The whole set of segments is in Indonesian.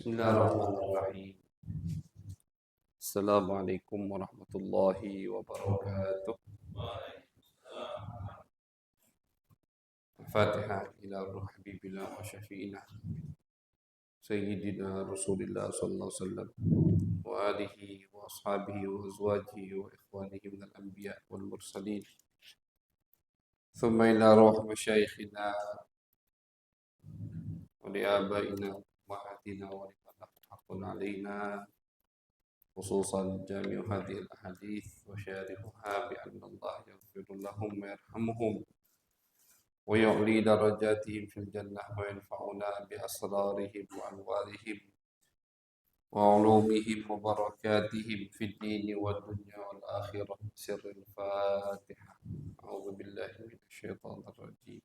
Bismillahirrahmanirrahim. Assalamualaikum warahmatullahi wabarakatuh. Al-Fatihah ila ruh habibillah wa syafi'ina Sayyidina Rasulillah sallallahu alaihi wasallam wa alihi wa ashabihi wa azwajihi wa ikhwanihi minal anbiya wal mursalin. Thumma ila ruh masyayikhina wa li abaina wa ummahatina wa liman lahu haqqun alaina خصوصا جامع هذه الأحاديث وشارحها بأن الله يغفر لهم ويرحمهم ويعلي درجاتهم في الجنة وينفعنا بأسرارهم وأنوارهم وعلومهم وبركاتهم في الدين والدنيا والآخرة. سر الفاتحة. أعوذ بالله من الشيطان الرجيم.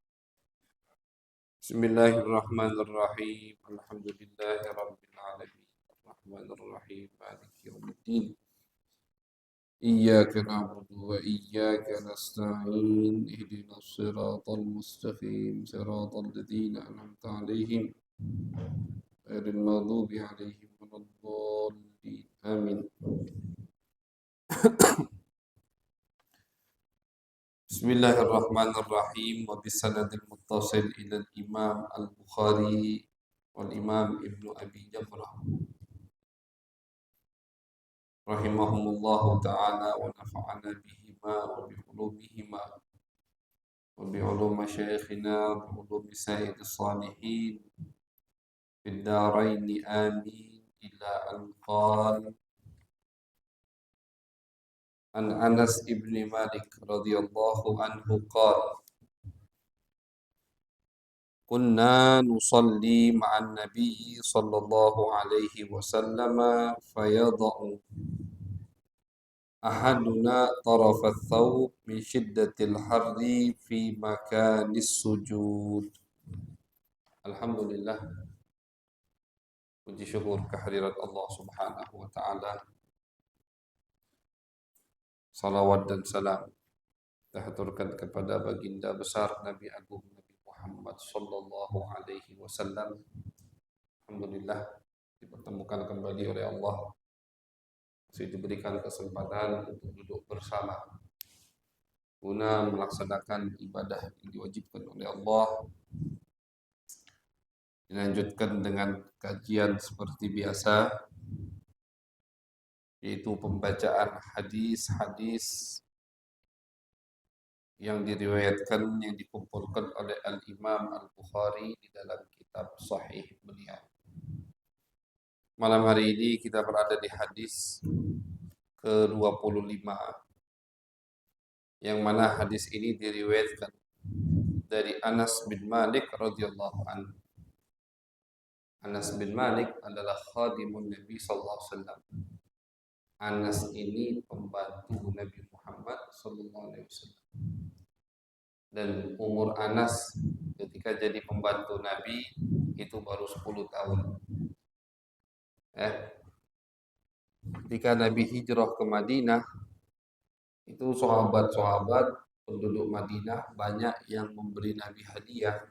بسم الله الرحمن الرحيم. الحمد لله رب العالمين الرحمن الرحيم مالك يوم الدين إياك نعبد وإياك نستعين اهدنا الصراط المستقيم صراط الذين أنعمت عليهم غير المغضوب عليهم ولا الضالين آمين. بسم الله الرحمن الرحيم. وبسند المتصل إلى الإمام البخاري والإمام ابن أبي جمرة رحمهم الله تعالى ونفعنا بهما وبعلومهما وبعلوم مشايخنا وعلوم سائر الصالحين في الدارين آمين. إلى أن قال عن أنس بن مالك رضي الله عنه قال كنا نصلي مع النبي صلى الله عليه وسلم فيضع أحدنا طرف الثوب من شدة الحر في مكان السجود. Alhamdulillah, puji syukur kehadirat Allah Subhanahu wa taala. Salawat dan salam dihaturkan kepada baginda besar Nabi Agung Nabi Muhammad sallallahu alaihi wasallam. Alhamdulillah dipertemukan kembali oleh Allah. Masih diberikan kesempatan untuk duduk bersama guna melaksanakan ibadah yang diwajibkan oleh Allah. Dilanjutkan dengan kajian seperti biasa, yaitu pembacaan hadis-hadis yang diriwayatkan, yang dikumpulkan oleh Al-Imam Al-Bukhari di dalam kitab Sahih beliau. Malam hari ini kita berada di hadis ke-25, yang mana hadis ini diriwayatkan dari Anas bin Malik radhiyallahu anhu. Anas bin Malik adalah khadimun Nabi sallallahu alaihi wasallam. Anas ini pembantu Nabi Muhammad sallallahu alaihi wasallam. Dan umur Anas ketika jadi pembantu Nabi itu baru 10 tahun. Ketika Nabi hijrah ke Madinah, itu sahabat-sahabat penduduk Madinah banyak yang memberi Nabi hadiah.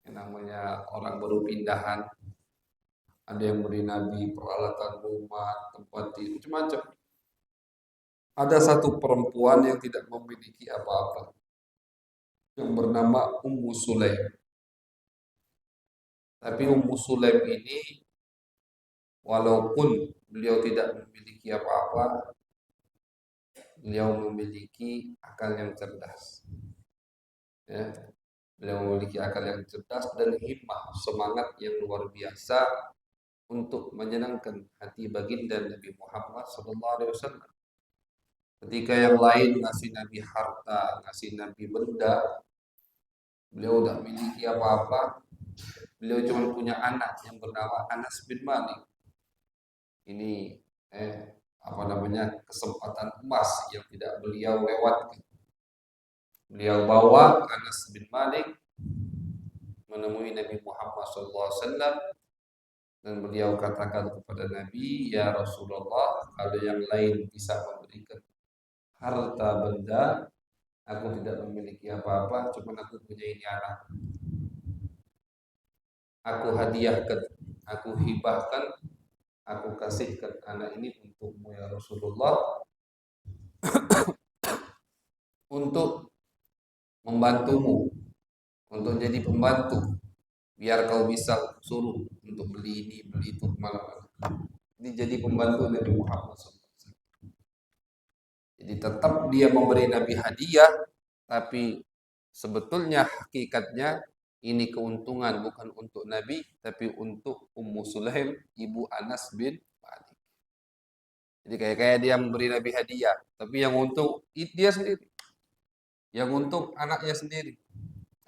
Yang namanya orang baru pindahan, ada yang beri Nabi peralatan rumah, tempat tidur, macam-macam. Ada satu perempuan yang tidak memiliki apa-apa, yang bernama Ummu Sulaim. Tapi Ummu Sulaim ini, walaupun beliau tidak memiliki apa-apa, beliau memiliki akal yang cerdas. Beliau memiliki akal yang cerdas dan himmah, semangat yang luar biasa untuk menyenangkan hati baginda Nabi Muhammad SAW. Ketika yang lain ngasih Nabi harta, ngasih Nabi benda, beliau tidak memiliki apa-apa. Beliau cuma punya anak yang bernama Anas bin Malik. Ini kesempatan emas yang tidak beliau lewatkan. Beliau bawa Anas bin Malik menemui Nabi Muhammad SAW, dan beliau katakan kepada Nabi, ya Rasulullah, kalau yang lain bisa memberikan harta benda, aku tidak memiliki apa-apa, cuma aku punya ini anak. Aku hadiahkan aku hibahkan, aku kasihkan anak ini untukmu ya Rasulullah, untuk membantumu, untuk jadi pembantu, biar kau bisa suruh untuk beli ini, beli itu kemana-mana. Ini jadi pembantu Nabi Muhammad SAW. Jadi tetap dia memberi Nabi hadiah, tapi sebetulnya hakikatnya ini keuntungan bukan untuk Nabi, tapi untuk Ummu Sulaim, ibu Anas bin Malik. Jadi kayak dia memberi Nabi hadiah, tapi yang untung dia sendiri, yang untung anaknya sendiri.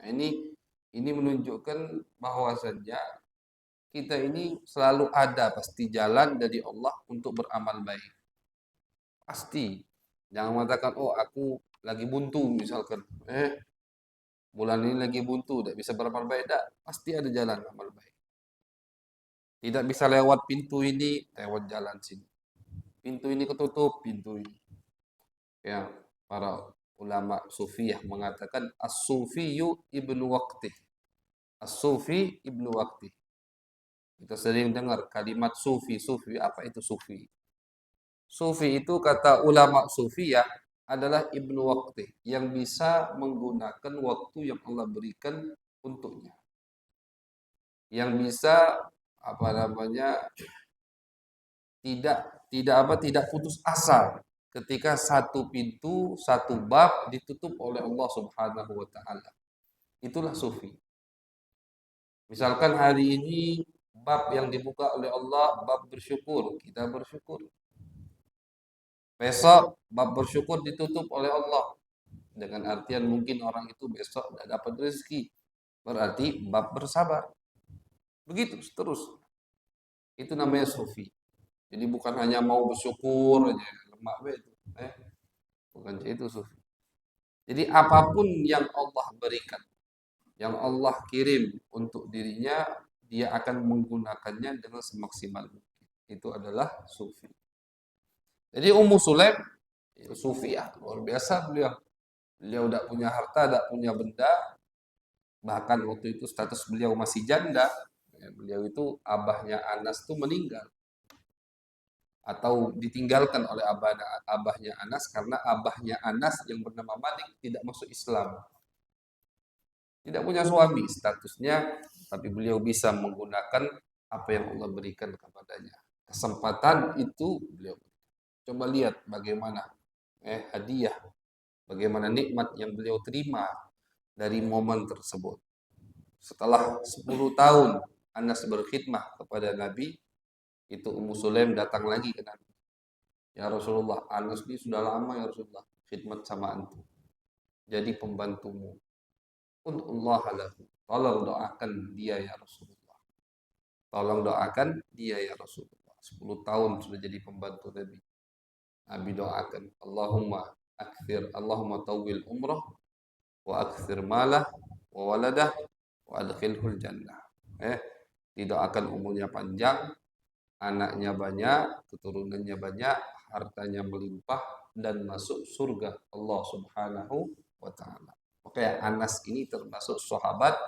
Nah, ini menunjukkan bahwasannya kita ini selalu ada pasti jalan dari Allah untuk beramal baik. Pasti. Jangan mengatakan, oh aku lagi buntu misalkan. Bulan ini lagi buntu, tidak bisa beramal baik. Tidak, pasti ada jalan amal baik. Tidak bisa lewat pintu ini, lewat jalan sini. Pintu ini ketutup, pintu ini. Ya, para ulama sufiyah mengatakan as-sufiyu ibnu waqti. As-sufi ibnu waqti. Kita sering dengar kalimat sufi, sufi. Apa itu sufi? Sufi itu kata ulama sufiyah adalah ibnu waqti, yang bisa menggunakan waktu yang Allah berikan untuknya. Yang bisa apa namanya tidak putus asa ketika satu pintu, satu bab ditutup oleh Allah Subhanahu wa taala. Itulah sufi. Misalkan hari ini bab yang dibuka oleh Allah bab bersyukur, kita bersyukur. Besok bab bersyukur ditutup oleh Allah. Dengan artian mungkin orang itu besok tidak dapat rezeki. Berarti bab bersabar. Begitu terus. Itu namanya sufi. Jadi bukan hanya mau bersyukur aja, lemak itu. Bukan itu sufi. Jadi apapun yang Allah berikan, yang Allah kirim untuk dirinya, dia akan menggunakannya dengan semaksimal mungkin. Itu adalah sufi. Jadi Ummu Sulaim sufi ya, luar biasa beliau. Beliau tidak punya harta, tidak punya benda. Bahkan waktu itu status beliau masih janda. Beliau itu abahnya Anas itu meninggal. Atau ditinggalkan oleh abahnya Anas, karena abahnya Anas yang bernama Malik tidak masuk Islam. Tidak punya suami statusnya, tapi beliau bisa menggunakan apa yang Allah berikan kepadanya. Kesempatan itu beliau. Coba lihat bagaimana hadiah, bagaimana nikmat yang beliau terima dari momen tersebut. Setelah 10 tahun Anas berkhidmah kepada Nabi, itu Ummu Sulaim datang lagi ke Nabi. Ya Rasulullah, Anas ini sudah lama ya Rasulullah khidmat sama antum. Jadi pembantumu. Allah lahu. Tolong doakan dia ya Rasulullah. Tolong doakan dia ya Rasulullah. 10 tahun sudah jadi pembantu Nabi. Nabi doakan, Allahumma tawwil umrah wa akthir malah wa waladah wa adkhilhul jannah. Didoakan umurnya panjang, anaknya banyak, keturunannya banyak, hartanya melimpah, dan masuk surga Allah Subhanahu wa taala. Oke, Anas ini termasuk sahabat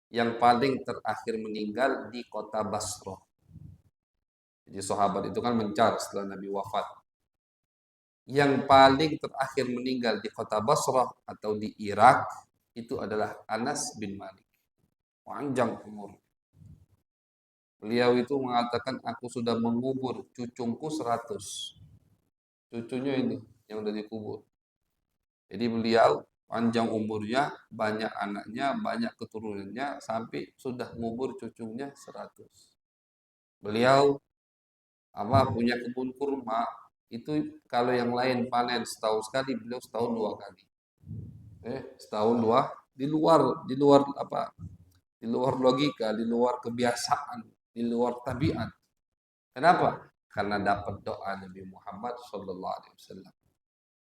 yang paling terakhir meninggal di kota Basrah. Jadi sahabat itu kan mencar setelah Nabi wafat. Yang paling terakhir meninggal di kota Basrah atau di Irak itu adalah Anas bin Malik. Panjang umur. Beliau itu mengatakan, aku sudah mengubur cucungku 100. Cucunya ini yang udah dikubur. Jadi beliau panjang umurnya, banyak anaknya, banyak keturunannya, sampai sudah mengubur cucunya 100. Beliau punya kebun kurma, itu kalau yang lain panen setahun sekali, beliau setahun 2 kali. Setahun 2, di luar logika, di luar kebiasaan, di luar tabiat. Kenapa? Karena dapat doa Nabi Muhammad SAW.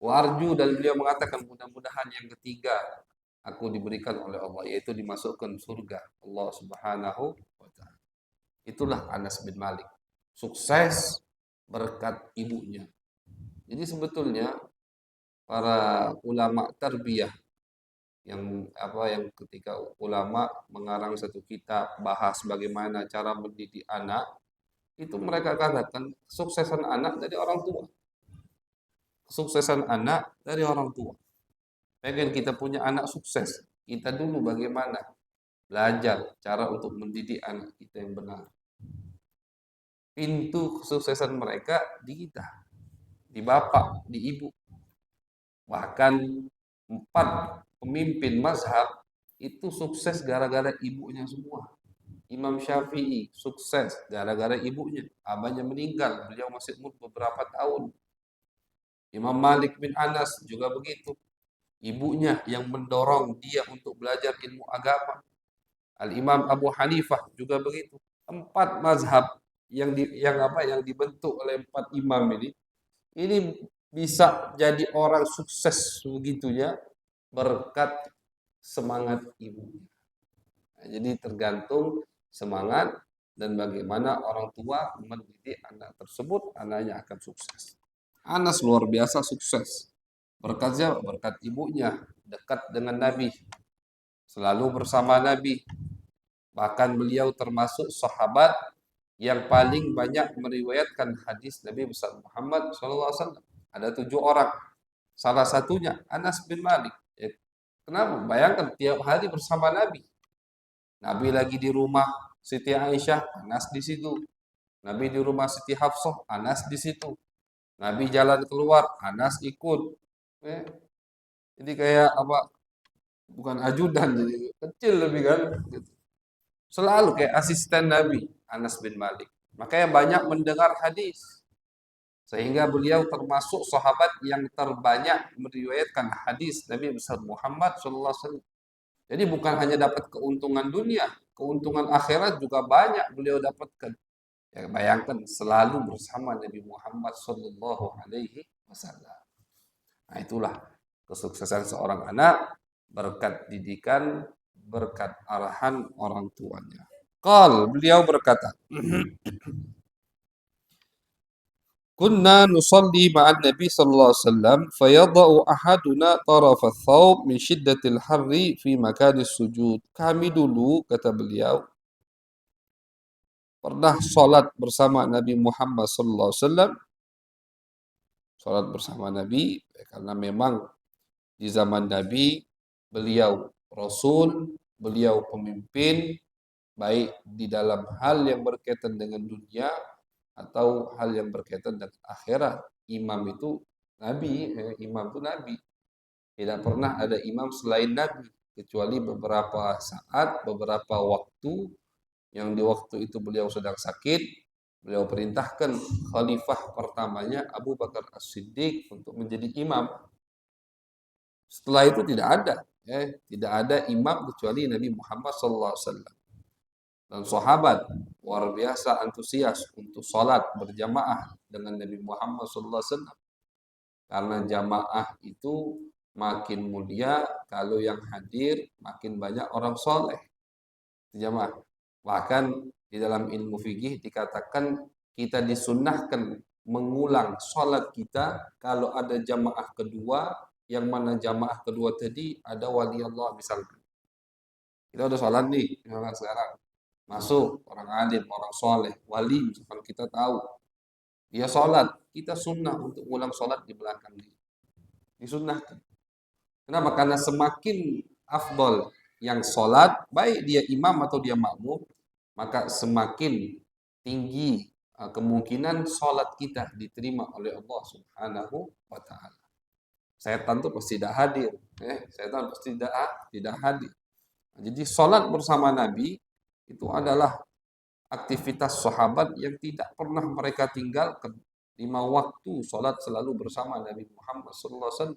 Warju, dan beliau mengatakan, mudah-mudahan yang ketiga aku diberikan oleh Allah, yaitu dimasukkan surga Allah Subhanahu wa taala. Itulah Anas bin Malik. Sukses berkat ibunya. Jadi sebetulnya para ulama tarbiyah yang ketika ulama mengarang satu kitab bahas bagaimana cara mendidik anak, itu mereka katakan kesuksesan anak dari orang tua. Kesuksesan anak dari orang tua. Pengen kita punya anak sukses, kita dulu bagaimana belajar cara untuk mendidik anak kita yang benar. Pintu kesuksesan mereka di kita, di bapak, di ibu. Bahkan 4 pemimpin mazhab itu sukses gara-gara ibunya semua. Imam Syafi'i sukses gara-gara ibunya. Abahnya meninggal, beliau masih umur beberapa tahun. Imam Malik bin Anas juga begitu. Ibunya yang mendorong dia untuk belajar ilmu agama. Al-Imam Abu Hanifah juga begitu. 4 mazhab yang dibentuk oleh 4 imam ini bisa jadi orang sukses begitunya berkat semangat ibunya. Nah, jadi tergantung semangat dan bagaimana orang tua mendidik anak tersebut, anaknya akan sukses. Anas luar biasa sukses. Berkatnya berkat ibunya, dekat dengan Nabi, selalu bersama Nabi. Bahkan beliau termasuk sahabat yang paling banyak meriwayatkan hadis Nabi besar Muhammad SAW. Ada 7 orang. Salah satunya Anas bin Malik. Kenapa? Bayangkan tiap hari bersama Nabi. Nabi lagi di rumah Siti Aisyah, Anas di situ. Nabi di rumah Siti Hafsah, Anas di situ. Nabi jalan keluar, Anas ikut. Jadi kayak apa? Bukan ajudan, jadi kecil lebih kan. Gitu. Selalu kayak asisten Nabi, Anas bin Malik. Makanya banyak mendengar hadis. Sehingga beliau termasuk sahabat yang terbanyak meriwayatkan hadis Nabi besar Muhammad SAW. Jadi bukan hanya dapat keuntungan dunia, keuntungan akhirat juga banyak beliau dapatkan. Ya, bayangkan selalu bersama Nabi Muhammad SAW. Nah, itulah kesuksesan seorang anak berkat didikan, berkat arahan orang tuanya. Beliau berkata, Kunna nusalli ma'an Nabi sallallahu alaihi wasallam fayadha'u ahaduna taraf ath-thawb min shiddatil harri fi makanis sujud. Kami dulu, kata beliau, pernah salat bersama Nabi Muhammad sallallahu alaihi wasallam. Salat bersama Nabi karena memang di zaman Nabi beliau rasul, beliau pemimpin baik di dalam hal yang berkaitan dengan dunia atau hal yang berkaitan dengan akhirat. Imam itu Nabi, imam itu Nabi. Tidak pernah ada imam selain Nabi, kecuali beberapa saat, beberapa waktu, yang di waktu itu beliau sedang sakit, beliau perintahkan khalifah pertamanya Abu Bakar As-Siddiq untuk menjadi imam. Setelah itu tidak ada imam kecuali Nabi Muhammad SAW. Dan sahabat luar biasa antusias untuk sholat berjamaah dengan Nabi Muhammad SAW. Karena jamaah itu makin mulia kalau yang hadir makin banyak orang soleh. Jamaah. Bahkan di dalam ilmu fikih dikatakan kita disunnahkan mengulang sholat kita kalau ada jamaah kedua, yang mana jamaah kedua tadi ada wali Allah misalkan. Kita udah sholat nih, misalkan sekarang. Masuk orang alim, orang soleh, wali misalkan kita tahu. Dia sholat, kita sunnah untuk ulang sholat di belakang dia. Disunnahkan. Kenapa? Karena semakin afdol yang sholat, baik dia imam atau dia makmum, maka semakin tinggi kemungkinan sholat kita diterima oleh Allah Subhanahu wa Ta'ala. Setan tuh pasti tidak hadir, setan pasti tidak hadir. Jadi sholat bersama Nabi itu adalah aktivitas sahabat yang tidak pernah mereka tinggalkan. 5 waktu sholat selalu bersama Nabi Muhammad SAW.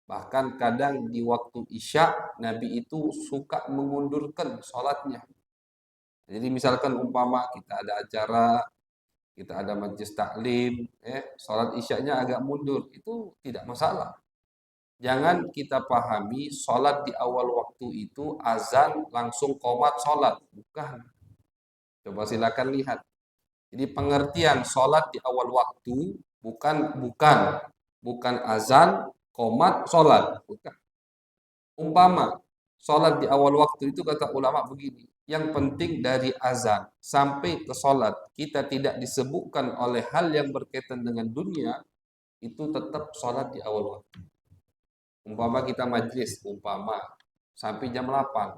Bahkan kadang di waktu Isya, Nabi itu suka mengundurkan sholatnya. Jadi misalkan umpama kita ada acara, kita ada majlis taklim, sholat Isyanya agak mundur, itu tidak masalah. Jangan kita pahami sholat di awal waktu itu azan langsung qomat sholat. Bukan. Coba silakan lihat. Jadi pengertian sholat di awal waktu bukan azan, qomat, sholat. Bukan. Umpama sholat di awal waktu itu kata ulama begini, yang penting dari azan sampai ke sholat kita tidak disebutkan oleh hal yang berkaitan dengan dunia, itu tetap sholat di awal waktu. Umpama kita majlis, umpama sampai jam 8,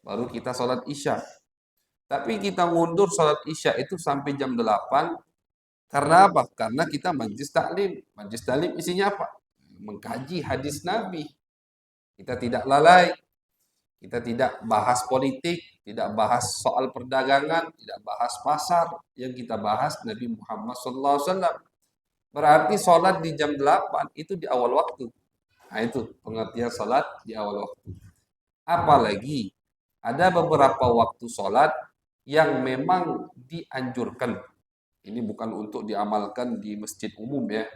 baru kita sholat isya. Tapi kita mundur sholat isya itu sampai jam 8, karena apa? Karena kita majlis taklim. Majlis taklim isinya apa? Mengkaji hadis Nabi. Kita tidak lalai, kita tidak bahas politik, tidak bahas soal perdagangan, tidak bahas pasar. Yang kita bahas Nabi Muhammad SAW. Berarti sholat di jam 8 itu di awal waktu. Nah itu pengertian sholat di awal waktu. Apalagi ada beberapa waktu sholat yang memang dianjurkan. Ini bukan untuk diamalkan di masjid umum ya.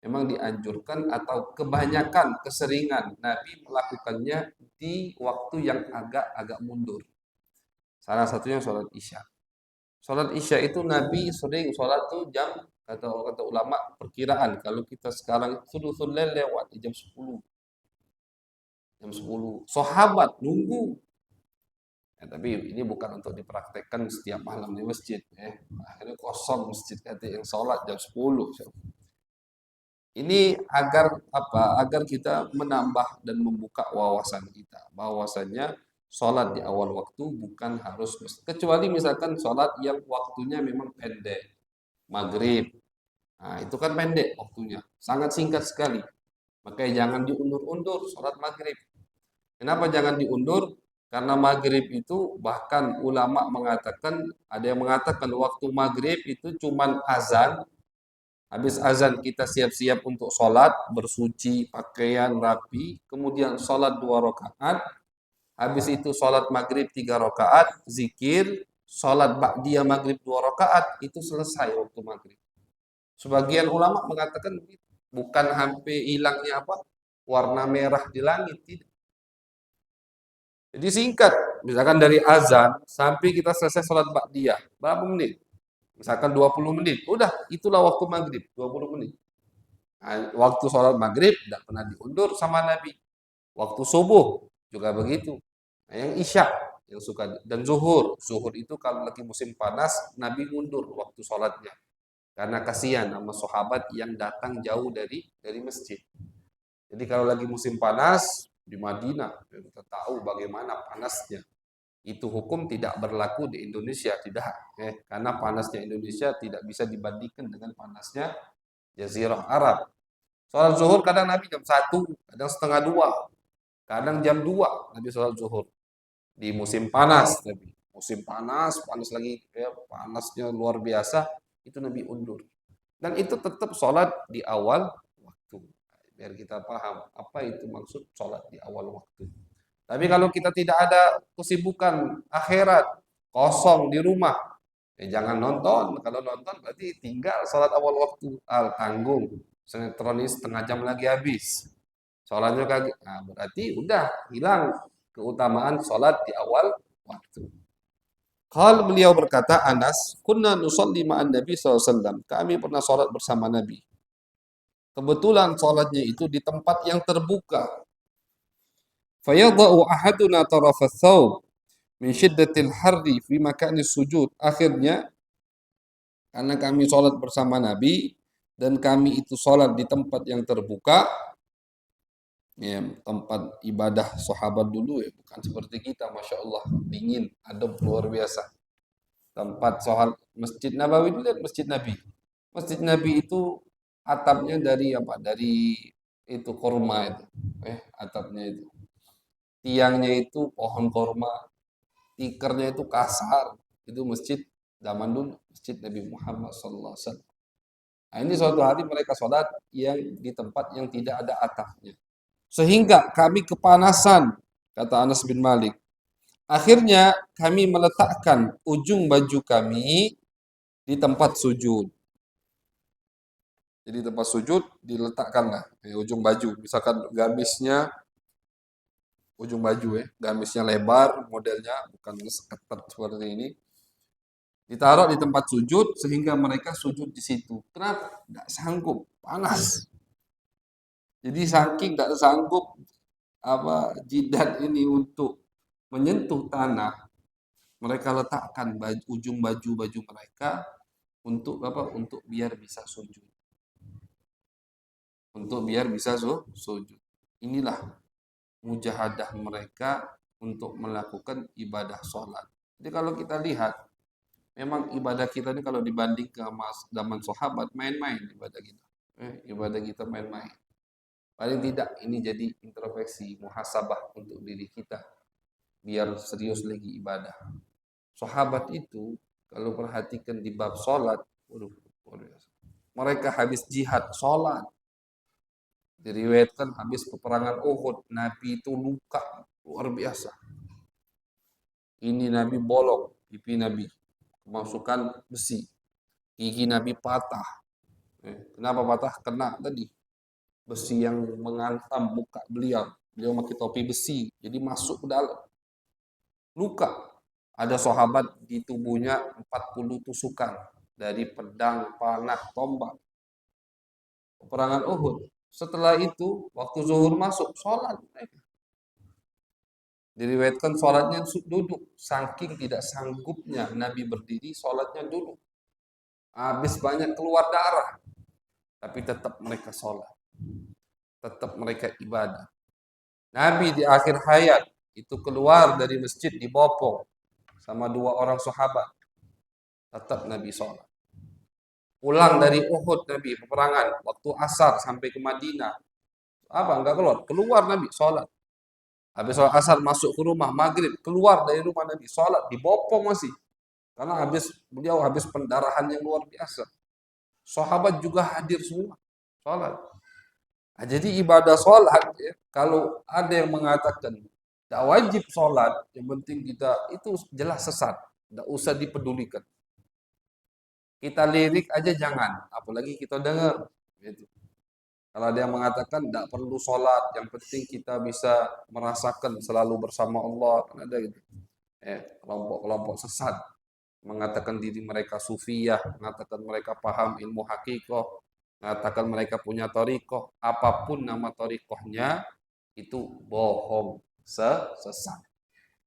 Memang dianjurkan atau kebanyakan keseringan Nabi melakukannya di waktu yang agak-agak mundur. Salah satunya sholat isya. Sholat isya itu Nabi sering sholat tuh jam, kata ulama perkiraan. Kalau kita sekarang sulusul lail lewat di jam 10. Jam 10. Sahabat nunggu. Ya, tapi ini bukan untuk dipraktekkan setiap malam di masjid. Akhirnya kosong masjid yang sholat jam 10. Ini agar apa? Agar kita menambah dan membuka wawasan kita. Bahwasannya sholat di awal waktu bukan harus, kecuali misalkan sholat yang waktunya memang pendek. Maghrib. Nah, itu kan pendek waktunya. Sangat singkat sekali. Makanya jangan diundur-undur sholat maghrib. Kenapa jangan diundur? Karena maghrib itu bahkan ulama mengatakan, ada yang mengatakan waktu maghrib itu cuman azan. Habis azan kita siap-siap untuk sholat, bersuci, pakaian rapi, kemudian sholat 2 rakaat. Habis itu sholat maghrib 3 rakaat, zikir, sholat ba'diyah maghrib 2 rakaat, itu selesai waktu maghrib. Sebagian ulama mengatakan bukan sampai hilangnya apa? Warna merah di langit, tidak. Jadi singkat, misalkan dari azan sampai kita selesai sholat ba'diyah, berapa menit? Misalkan 20 menit, udah itulah waktu maghrib, 20 menit. Nah, waktu sholat maghrib tidak pernah diundur sama Nabi. Waktu subuh juga begitu. Nah, yang isya yang suka, dan zuhur. Zuhur itu kalau lagi musim panas, Nabi mundur waktu sholatnya. Karena kasihan sama sahabat yang datang jauh dari masjid. Jadi kalau lagi musim panas di Madinah, kita tahu bagaimana panasnya. Itu hukum tidak berlaku di Indonesia, tidak. Karena panasnya Indonesia tidak bisa dibandingkan dengan panasnya Jazirah Arab. Sholat zuhur kadang Nabi jam 1, kadang setengah 2, kadang jam 2 Nabi sholat zuhur. Di musim panas Nabi. Musim panas, panas lagi, panasnya luar biasa, itu Nabi undur. Dan itu tetap sholat di awal waktu. Biar kita paham apa itu maksud sholat di awal waktu. Tapi kalau kita tidak ada kesibukan akhirat, kosong di rumah, jangan nonton. Kalau nonton berarti tinggal sholat awal waktu. Tanggung. Sinetron ini setengah jam lagi habis. Sholatnya kagak. Nah, berarti udah hilang keutamaan sholat di awal waktu. Kalau beliau berkata, Anas, kunna nusalli ma'an Nabi SAW. Kami pernah sholat bersama Nabi. Kebetulan sholatnya itu di tempat yang terbuka. Fayadha'u ahaduna tarafa thawb min syiddatil harri fi makani sujud. Akhirnya, karena kami sholat bersama Nabi, dan kami itu sholat di tempat yang terbuka, ya, tempat ibadah sahabat dulu ya, bukan seperti kita, Masya Allah, dingin, adab luar biasa. Tempat sholat Masjid Nabawi itu lihat Masjid Nabi. Masjid Nabi itu atapnya dari apa? Dari itu korma itu, atapnya itu. Tiangnya itu pohon korma, tikernya itu kasar. Itu masjid zaman dulu, Masjid Nabi Muhammad SAW. Nah, ini suatu hari mereka sholat yang di tempat yang tidak ada atapnya. Sehingga kami kepanasan, kata Anas bin Malik. Akhirnya kami meletakkan ujung baju kami di tempat sujud. Jadi tempat sujud diletakkanlah ujung baju. Misalkan gamisnya ujung baju gamisnya lebar modelnya, bukan ketat seperti ini. Ditaruh di tempat sujud sehingga mereka sujud di situ. Kenapa? Nggak sanggup, panas. Jadi saking nggak sanggup jidat ini untuk menyentuh tanah, mereka letakkan ujung baju mereka untuk apa? Untuk biar bisa sujud. Untuk biar bisa sujud. Inilah mujahadah mereka untuk melakukan ibadah sholat. Jadi kalau kita lihat, memang ibadah kita ini kalau dibanding ke zaman sahabat, main-main ibadah kita. Ibadah kita main-main. Paling tidak ini jadi introspeksi, muhasabah untuk diri kita. Biar serius lagi ibadah. Sahabat itu, kalau perhatikan di bab sholat, waduh, luar biasa. Mereka habis jihad, sholat. Diriwayatkan habis peperangan Uhud, Nabi itu luka luar biasa. Ini Nabi bolong, pipi Nabi kemasukan besi, gigi Nabi patah. Kenapa patah? Kena tadi besi yang menghantam muka beliau. Beliau pakai topi besi, jadi masuk ke dalam. Luka. Ada sahabat di tubuhnya 40 tusukan dari pedang, panah, tombak. Peperangan Uhud. Setelah itu, waktu zuhur masuk, sholat. Diriwayatkan sholatnya duduk. Saking tidak sanggupnya Nabi berdiri, sholatnya duduk. Habis banyak keluar darah. Tapi tetap mereka sholat. Tetap mereka ibadah. Nabi di akhir hayat itu keluar dari masjid di Bopong sama 2 orang sahabat. Tetap Nabi sholat. Pulang dari Uhud Nabi peperangan waktu asar sampai ke Madinah. Enggak keluar? Keluar Nabi sholat. Habis sholat asar masuk ke rumah, maghrib keluar dari rumah Nabi sholat di Bopong masih. Karena beliau habis pendarahan yang luar biasa. Sahabat juga hadir semua sholat. Nah, jadi ibadah sholat, ya, kalau ada yang mengatakan tidak wajib sholat, yang penting kita itu jelas sesat, tidak usah dipedulikan. Kita lirik aja jangan, apalagi kita dengar. Gitu. Kalau ada yang mengatakan tidak perlu sholat, yang penting kita bisa merasakan selalu bersama Allah, kan ada gitu. Kelompok-kelompok sesat mengatakan diri mereka sufiyah, mengatakan mereka paham ilmu hakikoh, mengatakan mereka punya thariqah, apapun nama thariqahnya itu bohong, sesat.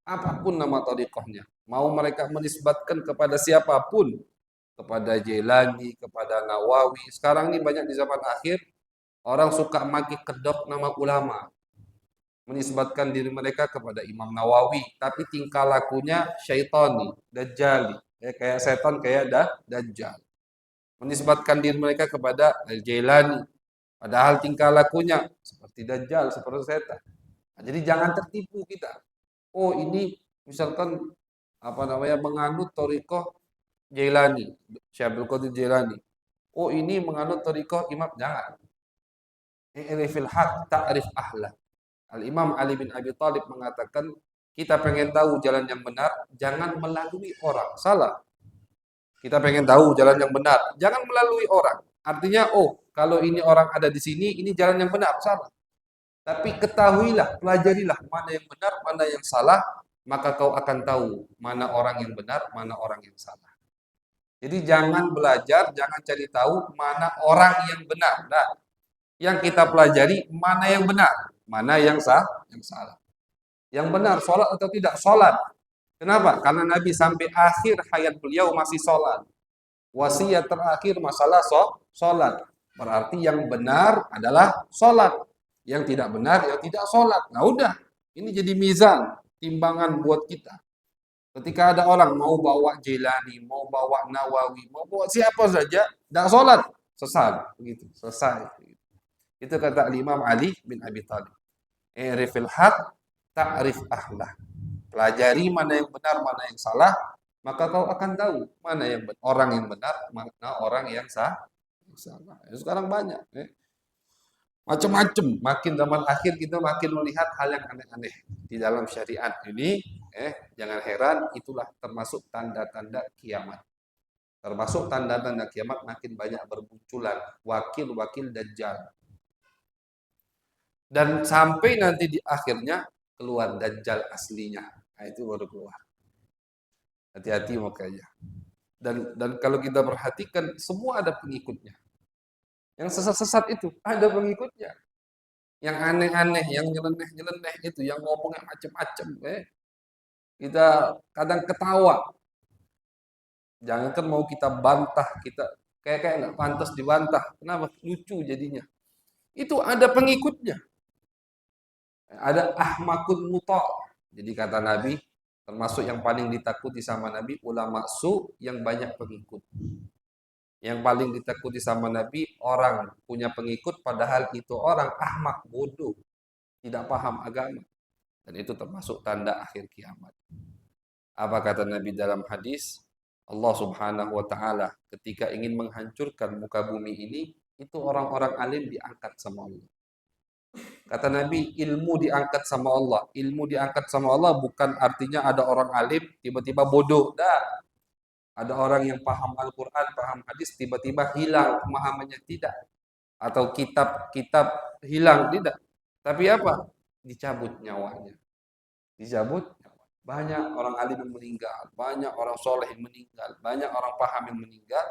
Apapun nama thariqahnya, mau mereka menisbatkan kepada siapapun, kepada Jailani, kepada Nawawi. Sekarang ini banyak di zaman akhir orang suka maki kedok nama ulama, menisbatkan diri mereka kepada Imam Nawawi, tapi tingkah lakunya syaitani, dajjali, ya, kayak setan, kayak dajjal. Menisbatkan diri mereka kepada Al-Jailani, padahal tingkah lakunya seperti dajjal, seperti setan. Nah, jadi jangan tertipu kita. Oh, ini misalkan menganut thariqah Jailani, Syekh Abdul Qadir Jailani. Oh, ini menganut thariqah Imam, jangan. I'rifil haq ta'rif ahlah. Al-Imam Ali bin Abi Thalib mengatakan, kita pengen tahu jalan yang benar, jangan melalui orang. Salah. Kita pengen tahu jalan yang benar, jangan melalui orang. Artinya, oh, kalau ini orang ada di sini, ini jalan yang benar. Salah. Tapi ketahuilah, pelajarilah mana yang benar, mana yang salah, maka kau akan tahu mana orang yang benar, mana orang yang salah. Jadi jangan belajar, jangan cari tahu mana orang yang benar. Nah, yang kita pelajari mana yang benar, mana yang salah. Yang benar sholat atau tidak sholat. Kenapa? Karena Nabi sampai akhir hayat beliau masih sholat. Wasiat terakhir masalah sholat. Berarti yang benar adalah sholat. Yang tidak benar ya tidak sholat. Nah udah, ini jadi mizan, timbangan buat kita. Ketika ada orang mau bawa Jilani, mau bawa Nawawi, mau bawa siapa saja, tidak sholat, sesat. Begitu, selesai. Itu kata Imam Ali bin Abi Thalib. I'rifil haq, ta'rif ahlah. Pelajari mana yang benar, mana yang salah, maka kau akan tahu mana yang orang yang benar, mana orang yang salah. Sekarang banyak. Macam-macam. Makin zaman akhir kita makin melihat hal yang aneh-aneh di dalam syariat ini. Jangan heran, itulah termasuk tanda-tanda kiamat. Termasuk tanda-tanda kiamat makin banyak bermunculan wakil-wakil dajjal. Dan sampai nanti di akhirnya keluar dajjal aslinya. Nah, itu baru keluar. Hati-hati makanya. Dan kalau kita perhatikan semua ada pengikutnya. Yang sesat-sesat itu ada pengikutnya. yang aneh-aneh, yang nyeleneh-nyeleneh itu, yang ngomongnya macem-macem, kita kadang ketawa. Jangankan mau kita bantah, kita kayak nggak pantas dibantah. Kenapa? Lucu jadinya. Itu ada pengikutnya. Ada ahmakun muta. Jadi kata Nabi, termasuk yang paling ditakuti sama Nabi, ulama su yang banyak pengikut. Yang paling ditakuti sama Nabi, orang punya pengikut padahal itu orang ahmak, bodoh, tidak paham agama. Dan itu termasuk tanda akhir kiamat. Apa kata Nabi dalam hadis? Allah Subhanahu wa taala ketika ingin menghancurkan muka bumi ini, itu orang-orang alim diangkat sama Allah. Kata Nabi, ilmu diangkat sama Allah. Ilmu diangkat sama Allah bukan artinya ada orang alim tiba-tiba bodoh. Dah. Ada orang yang paham Al-Quran, paham hadis, tiba-tiba hilang pemahamannya. Tidak. Atau kitab-kitab hilang. Tidak. Tapi apa? Dicabut nyawanya. Dicabut. Banyak orang alim yang meninggal. Banyak orang soleh yang meninggal. Banyak orang paham yang meninggal.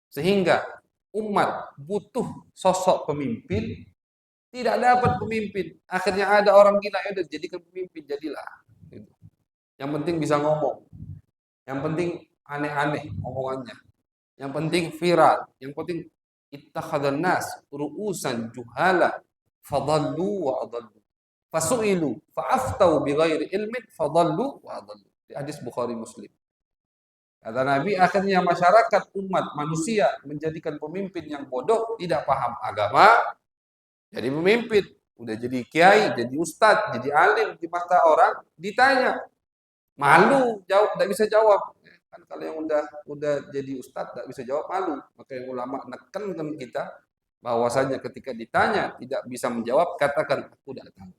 Sehingga umat butuh sosok pemimpin. Tidak dapat pemimpin. Akhirnya ada orang gila, ya udah jadikan pemimpin, jadilah. Gitu. Yang penting bisa ngomong. Yang penting aneh-aneh omongannya. Yang penting viral. Yang penting ittakhadhan nas ru'usan juhala fadallu wa adallu. Fasu'ilu fa'aftau bighairi ilmin fadallu wa adallu. Di hadis Bukhari Muslim. Kata Nabi, akhirnya masyarakat umat manusia menjadikan pemimpin yang bodoh, tidak paham agama, jadi pemimpin. Udah jadi kiai, jadi ustadz, jadi alim di mata orang, ditanya. Malu, jawab, tidak bisa jawab. Kan kalau yang udah jadi ustadz, tidak bisa jawab, malu. Maka yang ulama nekankan kita, bahwasanya ketika ditanya, tidak bisa menjawab, katakan, aku tidak tahu.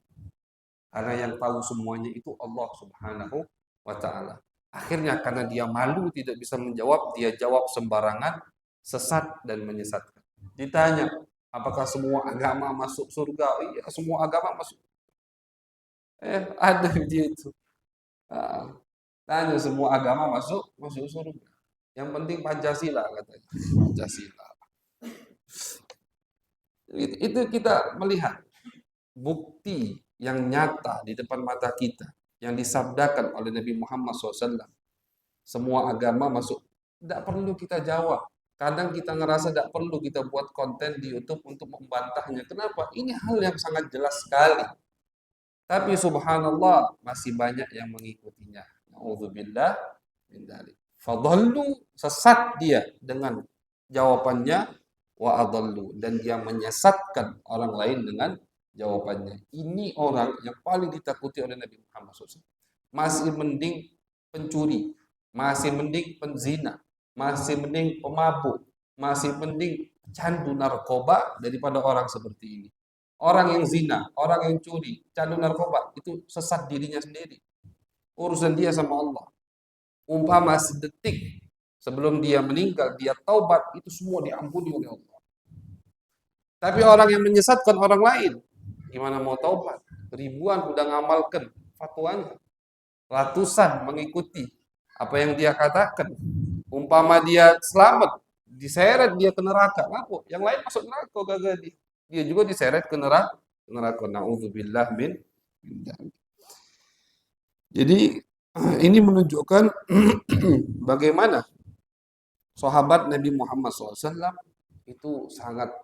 Karena yang tahu semuanya itu Allah Subhanahu wa Ta'ala. Akhirnya karena dia malu tidak bisa menjawab, dia jawab sembarangan, sesat dan menyesatkan. Ditanya, apakah semua agama masuk surga? Iya, semua agama masuk. Ada dia itu. Tanya semua agama masuk surga. Yang penting Pancasila katanya. Pancasila. Itu kita melihat bukti yang nyata di depan mata kita yang disabdakan oleh Nabi Muhammad SAW. Semua agama masuk. Tidak perlu kita jawab. Kadang kita ngerasa tidak perlu kita buat konten di YouTube untuk membantahnya. Kenapa? Ini hal yang sangat jelas sekali. Tapi subhanallah masih banyak yang mengikutinya. Nauzubillah min dzalik. Fadhallu, sesat dia dengan jawabannya, wa adallu, dan dia menyesatkan orang lain dengan jawabannya. Ini orang yang paling ditakuti oleh Nabi Muhammad SAW. Masih mending pencuri, masih mending penzina, masih mending pemabuk, masih mending candu narkoba daripada orang seperti ini. Orang yang zina, orang yang curi, candu narkoba, itu sesat dirinya sendiri. Urusan dia sama Allah. Umpama sedetik sebelum dia meninggal, dia taubat, itu semua diampuni oleh Allah. Tapi orang yang menyesatkan orang lain, gimana mau taubat? Ribuan udah ngamalkan fatwanya. Ratusan mengikuti apa yang dia katakan. Umpama dia selamat, diseret dia ke neraka. Ngaku, yang lain masuk neraka gagal dia. Dia juga diseret ke neraka. Nauzubillah min. Jadi ini menunjukkan bagaimana sahabat Nabi Muhammad SAW itu sangat,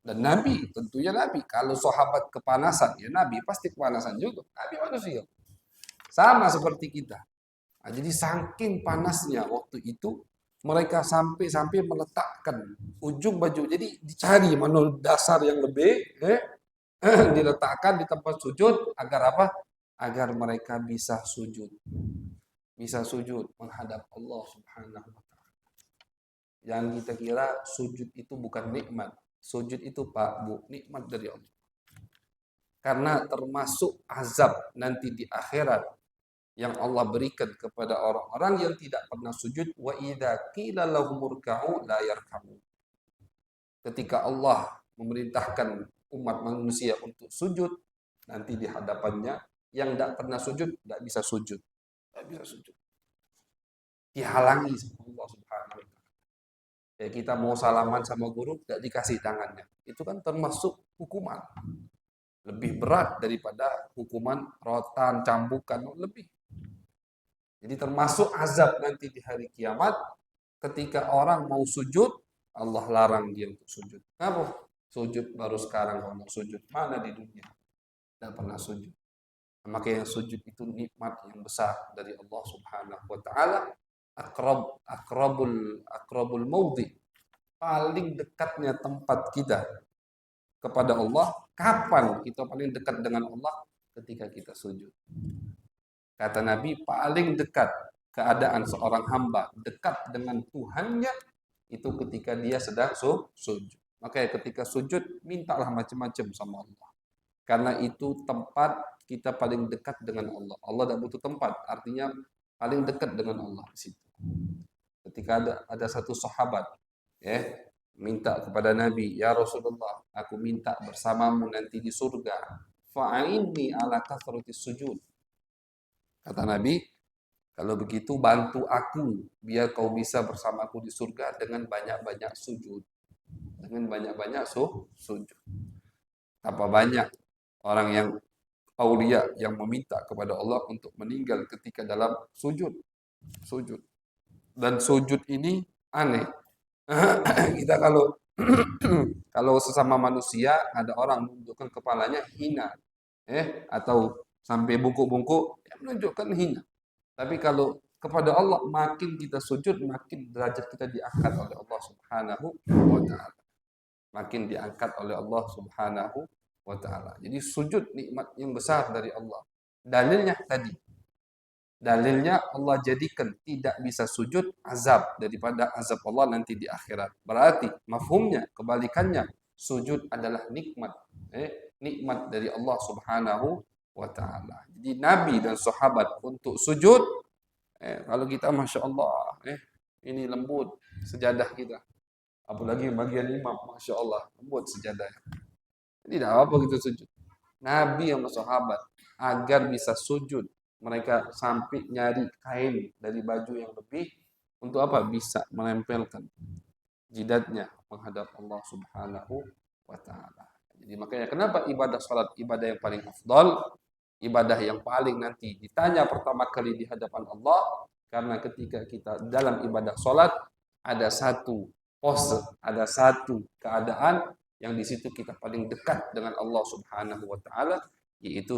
dan Nabi tentunya Nabi, kalau sahabat kepanasan ya Nabi pasti kepanasan juga. Nabi manusia sama seperti kita. Nah, jadi saking panasnya waktu itu mereka sampai meletakkan ujung baju. Jadi dicari mana dasar yang lebih diletakkan di tempat sujud agar apa? Agar mereka bisa sujud. Bisa sujud menghadap Allah Subhanahu wa taala. Jangan kita kira sujud itu bukan nikmat. Sujud itu Pak, Bu, nikmat dari Allah. Karena termasuk azab nanti di akhirat yang Allah berikan kepada orang-orang yang tidak pernah sujud, wa idza qila lahum urka'u la yarka'u. Ketika Allah memerintahkan umat manusia untuk sujud, nanti di hadapannya yang tidak pernah sujud tidak bisa sujud. Tidak bisa sujud. Dihalangi sama Allah Subhanahu wa taala. Ya, kita mau salaman sama guru tidak dikasih tangannya. Itu kan termasuk hukuman. lebih berat daripada hukuman rotan, cambukan, lebih. Jadi termasuk azab nanti di hari kiamat ketika orang mau sujud, Allah larang dia untuk sujud. Kenapa? Sujud baru sekarang kalau mau sujud. Mana di dunia? Tidak pernah sujud. Maka yang sujud itu nikmat yang besar dari Allah Subhanahu wa taala. Akrabul maudhi. Paling dekatnya tempat kita kepada Allah. Kapan kita paling dekat dengan Allah? Ketika kita sujud. Kata Nabi, paling dekat keadaan seorang hamba dekat dengan Tuhannya itu ketika dia sedang sujud. Maka ketika sujud, mintalah macam-macam sama Allah. Karena itu tempat kita paling dekat dengan Allah. Allah tidak butuh tempat, artinya paling dekat dengan Allah di situ. Ketika ada satu sahabat, ya, minta kepada Nabi, ya Rasulullah, aku minta bersamamu nanti di surga. Fa'inni ala kathrati sujud. Kata Nabi, kalau begitu bantu aku biar kau bisa bersamaku di surga dengan banyak-banyak sujud. Dengan banyak-banyak sujud. Apa banyak orang yang aulia yang meminta kepada Allah untuk meninggal ketika dalam sujud. Sujud. Dan sujud ini aneh. Kita kalau kalau sesama manusia ada orang menunjukkan kepalanya hina, atau sampai bungkuk-bungkuk, ya menunjukkan hina. Tapi kalau kepada Allah makin kita sujud, makin derajat kita diangkat oleh Allah Subhanahu wa taala. Makin diangkat oleh Allah Subhanahu wa taala. Jadi sujud nikmat yang besar dari Allah. Dalilnya tadi. Dalilnya Allah jadikan tidak bisa sujud azab daripada azab Allah nanti di akhirat. Berarti mafhumnya, kebalikannya, sujud adalah nikmat. Nikmat dari Allah Subhanahu wa taala. Jadi Nabi dan sahabat untuk sujud, kalau kita Masya Allah, ini lembut sejadah kita. Apalagi bagian imam, Masya Allah, lembut sejadah. Tidak apa kita sujud. Nabi sama sahabat agar bisa sujud, mereka sampai nyari kain dari baju yang lebih untuk apa? Bisa menempelkan jidatnya menghadap Allah Subhanahu wa taala. Jadi makanya kenapa ibadah salat ibadah yang paling afdal, ibadah yang paling nanti ditanya pertama kali di hadapan Allah, karena ketika kita dalam ibadah salat ada satu pose, ada satu keadaan yang di situ kita paling dekat dengan Allah Subhanahu wa taala, yaitu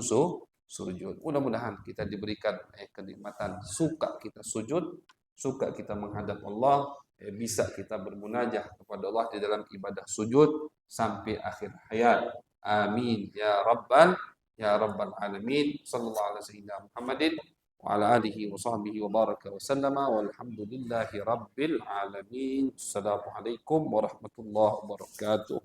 sujud. Mudah-mudahan kita diberikan kenikmatan suka kita sujud, suka kita menghadap Allah, bisa kita bermunajah kepada Allah di dalam ibadah sujud sampai akhir hayat. Amin ya rabbal alamin. Sallallahu alaihi Muhammadin wa ala alihi wa sahbihi wa baraka wa sallama walhamdulillahi rabbil alamin. Assalamualaikum warahmatullahi wabarakatuh.